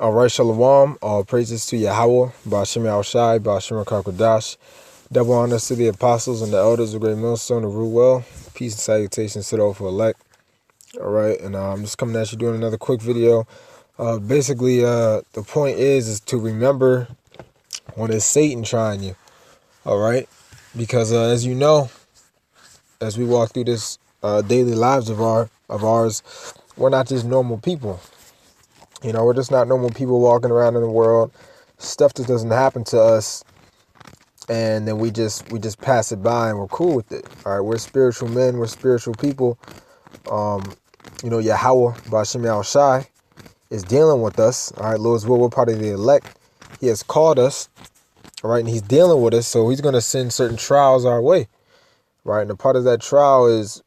All right, Shalom. All praises to Yahweh, Ba'ashem Yahushai, Ba'ashem Kakodash. Double honors to the apostles and the elders of Great Millstone to rule well. Peace and salutations to the for elect. All right, and I'm just coming at you doing another quick video. Basically, the point is to remember when it's Satan trying you. All right, because as you know, as we walk through this daily lives of ours, we're not just normal people. You know, we're just not normal people walking around in the world. Stuff that doesn't happen to us, and then we just pass it by and we're cool with it. All right, we're spiritual men, we're spiritual people. You know, Yahweh, Ba'ashem Yahushai, is dealing with us. All right, Lord's will, we're part of the elect. He has called us, all right, and he's dealing with us, so he's going to send certain trials our way. Right, and a part of that trial is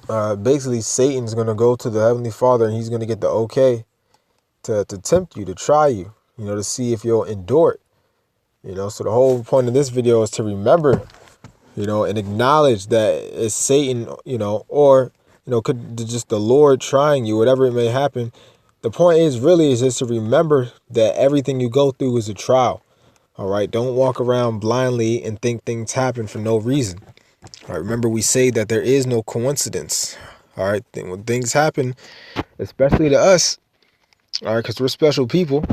basically Satan's going to go to the Heavenly Father and he's going to get the okay to tempt you, to try you, you know, to see if you'll endure it. You know, so the whole point of this video is to remember, you know, and acknowledge that it's Satan, you know, or, you know, could just the Lord trying you, whatever it may happen. The point is just to remember that everything you go through is a trial. All right. Don't walk around blindly and think things happen for no reason. All right. Remember, we say that there is no coincidence. All right. When things happen, especially to us, all right, because we're special people.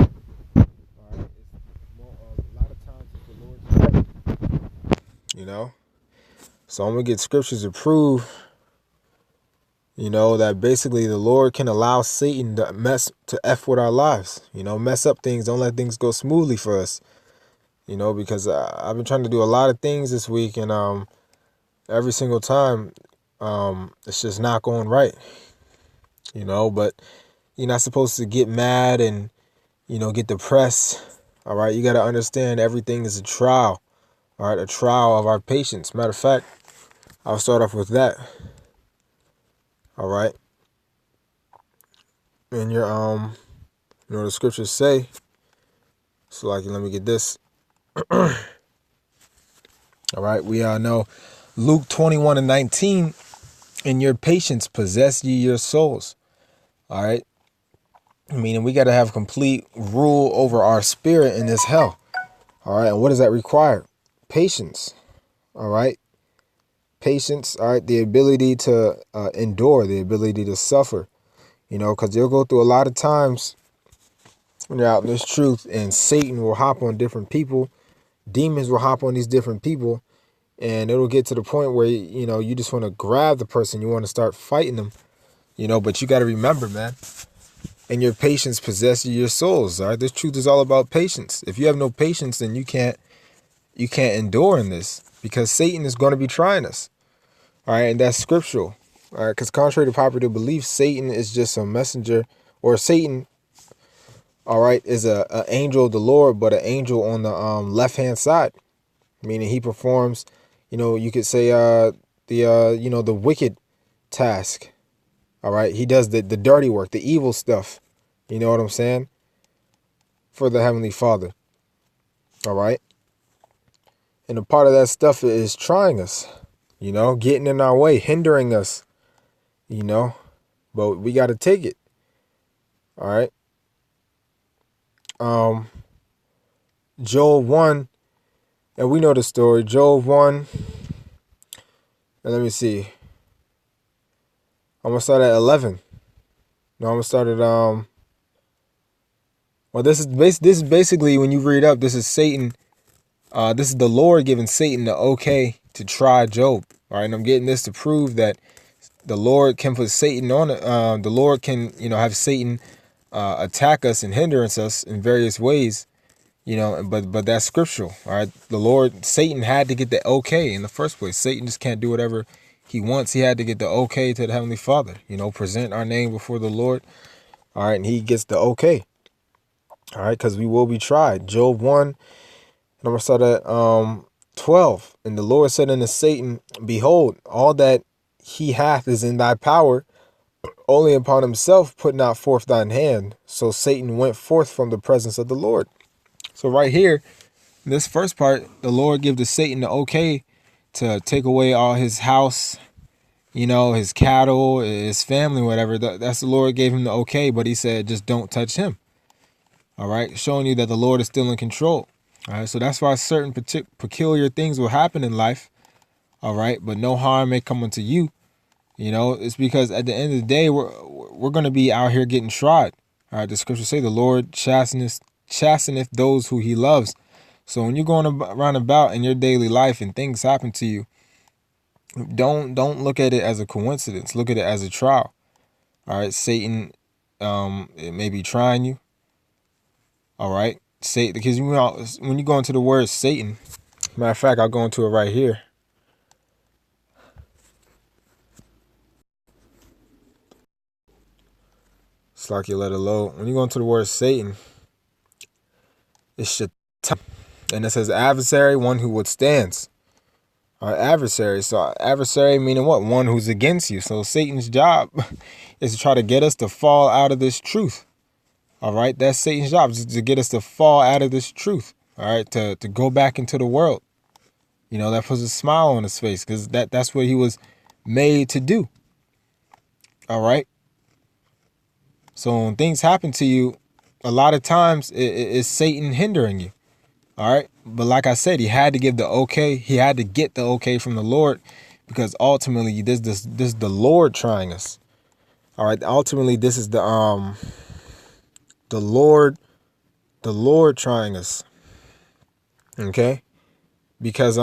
You know, so I'm gonna get scriptures to prove, you know, that basically the Lord can allow Satan to F with our lives, you know, mess up things, don't let things go smoothly for us, you know, because I've been trying to do a lot of things this week, and every single time it's just not going right, you know. But you're not supposed to get mad and, you know, get depressed. All right, you got to understand everything is a trial. All right, a trial of our patience. Matter of fact, I'll start off with that. All right. And your you know, the scriptures say, so like, let me get this. All right, we all know Luke 21:19, in your patience possess ye your souls. All right. Meaning we got to have complete rule over our spirit in this hell. All right. And what does that require? Patience. All right. Patience. All right. The ability to endure, the ability to suffer, you know, because you'll go through a lot of times when you're out in this truth, and Satan will hop on different people. Demons will hop on these different people, and it'll get to the point where, you know, you just want to grab the person. You want to start fighting them, you know, but you got to remember, man, and your patience possesses your souls. All right. This truth is all about patience. If you have no patience, then you can't endure in this, because Satan is going to be trying us. All right. And that's scriptural. All right. Because contrary to popular belief, Satan is just a messenger, or Satan, all right, is a angel of the Lord, but an angel on the left-hand side, meaning he performs, you know, you could say you know, the wicked task. All right. He does the dirty work, the evil stuff. You know what I'm saying? For the Heavenly Father. All right. And a part of that stuff is trying us, you know, getting in our way, hindering us, you know, but we got to take it. All right. Job 1, and we know the story. Job 1, and let me see. I'm going to start at 11. No, I'm going to start at, well, this is basically, when you read up, this is Satan. This is the Lord giving Satan the okay to try Job. All right. And I'm getting this to prove that the Lord can put Satan on it. The Lord can, you know, have Satan attack us and hindrance us in various ways, you know, but that's scriptural. All right. The Lord, Satan had to get the okay in the first place. Satan just can't do whatever he wants. He had to get the okay to the Heavenly Father, you know, present our name before the Lord. All right. And he gets the okay. All right. Because we will be tried. Job 1, and I'm going to start at 12. And the Lord said unto Satan, behold, all that he hath is in thy power, only upon himself put not forth thine hand. So Satan went forth from the presence of the Lord. So right here, this first part, the Lord give to Satan the okay to take away all his house, you know, his cattle, his family, whatever. That's the Lord gave him the okay, but he said, just don't touch him. All right, showing you that the Lord is still in control. All right, so that's why certain peculiar things will happen in life. All right, but no harm may come unto you. You know, it's because at the end of the day, we're going to be out here getting tried. All right, the scriptures say the Lord chasteneth those who he loves. So when you're going around about in your daily life and things happen to you, don't look at it as a coincidence. Look at it as a trial. All right, Satan, it may be trying you. All right, Satan, because when you go into the word Satan, matter of fact, I'll go into it right here. It's like you let it load. When you go into the word Satan, it's Shaitan, and it says adversary, one who withstands. Our adversary. So adversary meaning what? One who's against you. So Satan's job is to try to get us to fall out of this truth. All right, that's Satan's job, is to get us to fall out of this truth. All right, to go back into the world. You know, that puts a smile on his face because that's what he was made to do. All right. So when things happen to you, a lot of times it's Satan hindering you. All right. But like I said, he had to give the okay. He had to get the okay from the Lord, because ultimately this is the Lord trying us. All right. Ultimately, this is the Lord trying us. Okay. Because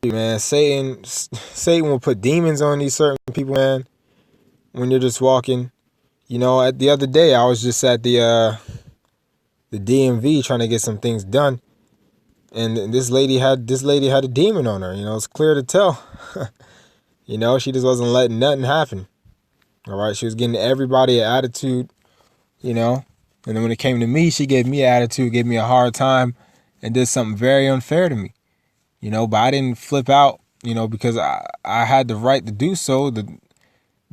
man, Satan will put demons on these certain people, man, when you're just walking. You know, at the other day I was just at the DMV trying to get some things done, and this lady had a demon on her. You know, it's clear to tell. You know, she just wasn't letting nothing happen. All right, she was getting everybody an attitude, you know, and then when it came to me, she gave me an attitude, gave me a hard time, and did something very unfair to me. You know, but I didn't flip out, you know, because I had the right to do so. The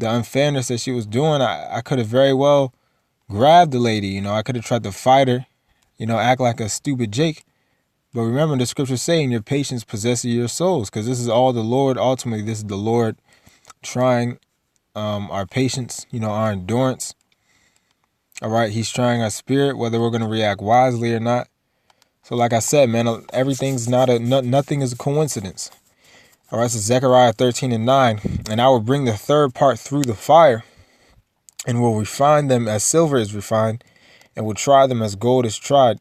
unfairness that she was doing, I could have very well grabbed the lady. You know, I could have tried to fight her, you know, act like a stupid Jake. But remember, the scriptures saying your patience possesses your souls, because this is all the Lord. Ultimately, this is the Lord trying our patience, you know, our endurance. All right, he's trying our spirit, whether we're going to react wisely or not. So like I said, man, everything's nothing is a coincidence. All right, so Zechariah 13:9, and I will bring the third part through the fire, and will refine them as silver is refined, and will try them as gold is tried.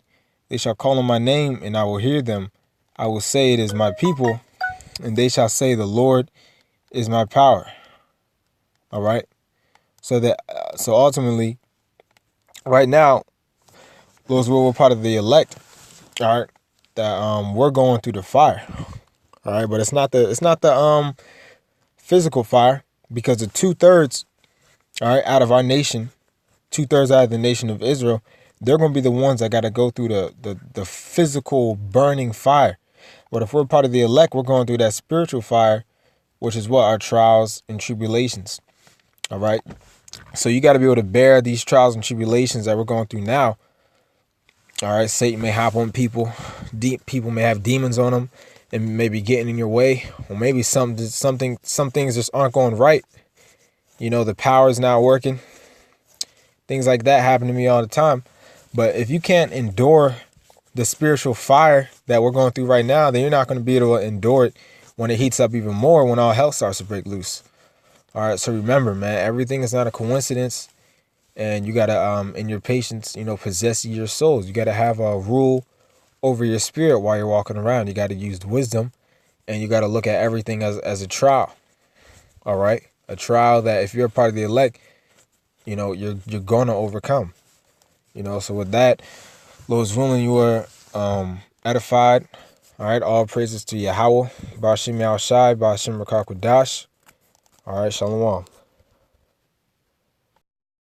They shall call on my name, and I will hear them. I will say, it is my people, and they shall say, the Lord is my power. All right. So ultimately, right now, those we're part of the elect. All right, that we're going through the fire. All right, but it's not the physical fire, because the 2/3, all right, out of our nation, 2/3 out of the nation of Israel, they're going to be the ones that got to go through the physical burning fire. But if we're part of the elect, we're going through that spiritual fire, which is what our trials and tribulations. All right. So you got to be able to bear these trials and tribulations that we're going through now. All right. Satan may hop on people. People may have demons on them and maybe getting in your way. Or maybe some things just aren't going right. You know, the power is not working. Things like that happen to me all the time. But if you can't endure the spiritual fire that we're going through right now, then you're not going to be able to endure it when it heats up even more, when all hell starts to break loose. All right, so remember, man, everything is not a coincidence, and you got to, in your patience, you know, possess your souls. You got to have a rule over your spirit while you're walking around. You got to use wisdom, and you got to look at everything as a trial. All right, a trial that if you're a part of the elect, you know, you're going to overcome. You know, so with that, Lord's willing, you are edified. All right, all praises to Yahweh, Ba'ashim Yahushai, Ba'ashim Rakakwadash. All right, Shalom.